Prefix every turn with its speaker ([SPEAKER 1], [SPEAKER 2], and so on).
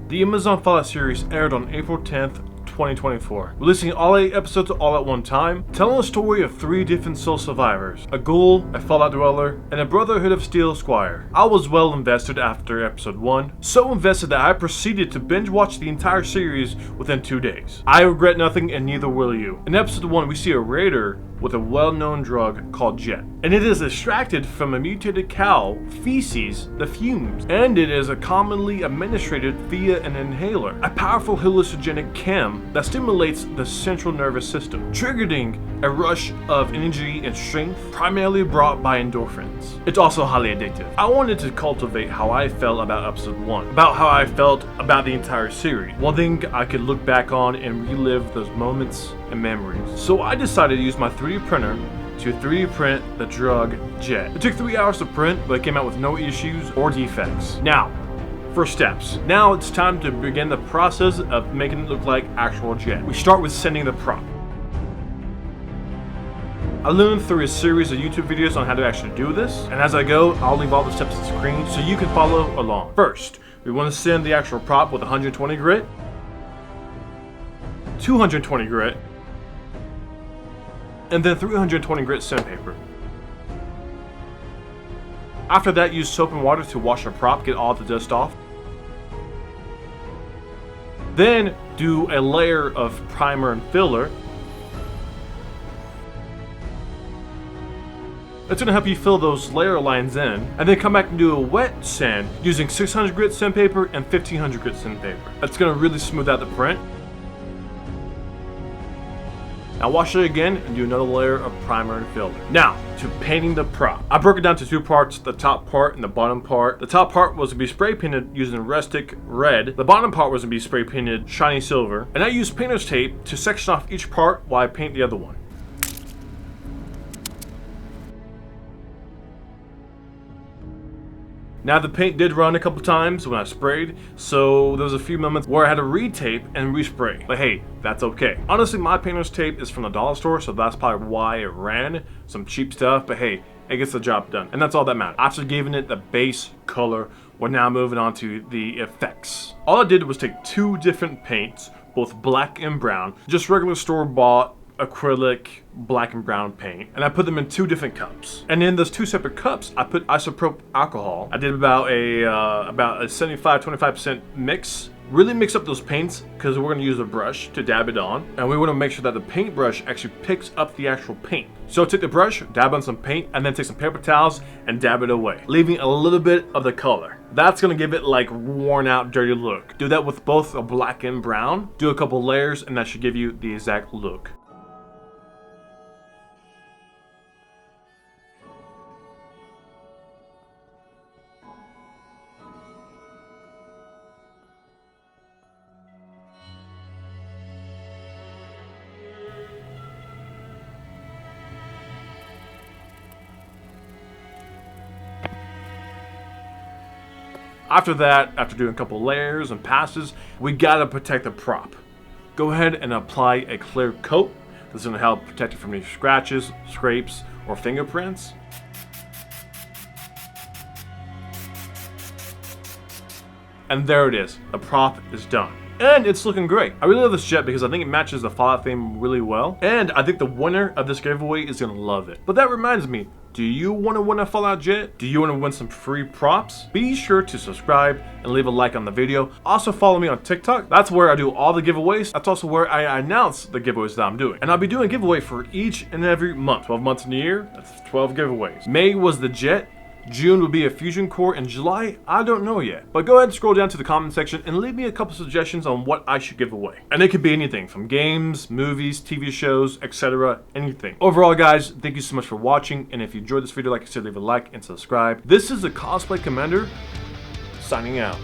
[SPEAKER 1] The Amazon Fallout series aired on April 10th, 2024, releasing all 8 episodes all at one time, telling the story of 3 different soul survivors, a ghoul, a Fallout dweller, and a Brotherhood of Steel squire. I was well invested after episode 1, so invested that I proceeded to binge watch the entire series within 2 days. I regret nothing and neither will you. In episode 1 we see a raider with a well-known drug called Jet, and it is extracted from a mutated cow feces, the fumes, and it is commonly administered via an inhaler, a powerful hallucinogenic chem that stimulates the central nervous system, triggering a rush of energy and strength primarily brought by endorphins. It's also highly addictive. I wanted to cultivate how I felt about episode 1, about how I felt about the entire series, one thing I could look back on and relive those moments and memories. So I decided to use my 3D printer to 3D print the drug Jet. It took 3 hours to print, but it came out with no issues or defects. Now, first steps. Now it's time to begin the process of making it look like actual Jet. We start with sending the prop. I learned through a series of YouTube videos on how to actually do this, and as I go, I'll leave all the steps on the screen so you can follow along. First, we want to send the actual prop with 120 grit, 220 grit, and then 320 grit sandpaper. After that, use soap and water to wash the prop, get all the dust off. Then do a layer of primer and filler. It's going to help you fill those layer lines in, and then come back and do a wet sand using 600 grit sandpaper and 1500 grit sandpaper. That's going to really smooth out the print. Now wash it again and do another layer of primer and filler. Now, to painting the prop. I broke it down to 2 parts, the top part and the bottom part. The top part was to be spray painted using rustic red. The bottom part was to be spray painted shiny silver. And I used painter's tape to section off each part while I paint the other one. Now the paint did run a couple times when I sprayed, so there was a few moments where I had to retape and respray. But hey, that's okay. Honestly, my painter's tape is from the dollar store, so that's probably why it ran. Some cheap stuff, but hey, it gets the job done. And that's all that matters. After giving it the base color, we're now moving on to the effects. All I did was take 2 different paints, both black and brown, just regular store-bought acrylic black and brown paint, and I put them in 2 different cups. And in those 2 separate cups, I put isopropyl alcohol. I did about a 75-25% mix. Really mix up those paints because we're going to use a brush to dab it on, and we want to make sure that the paintbrush actually picks up the actual paint. So take the brush, dab on some paint, and then take some paper towels and dab it away, leaving a little bit of the color. That's going to give it like worn out, dirty look. Do that with both a black and brown. Do a couple layers, and that should give you the exact look. After that, after doing a couple layers and passes, we gotta protect the prop. Go ahead and apply a clear coat. This is gonna help protect it from any scratches, scrapes, or fingerprints. And there it is, the prop is done. And it's looking great. I really love this Jet because I think it matches the Fallout theme really well. And I think the winner of this giveaway is gonna love it. But that reminds me, do you want to win a Fallout Jet? Do you want to win some free props? Be sure to subscribe and leave a like on the video. Also follow me on TikTok. That's where I do all the giveaways. That's also where I announce the giveaways that I'm doing. And I'll be doing a giveaway for each and every month. 12 months in a year, that's 12 giveaways. May was the Jet. June will be a fusion core, and July, I don't know yet. But go ahead and scroll down to the comment section and leave me a couple suggestions on what I should give away. And it could be anything from games, movies, TV shows, etc. Anything. Overall, guys, thank you so much for watching. And if you enjoyed this video, like I said, leave a like and subscribe. This is the Cosplay Commander, signing out.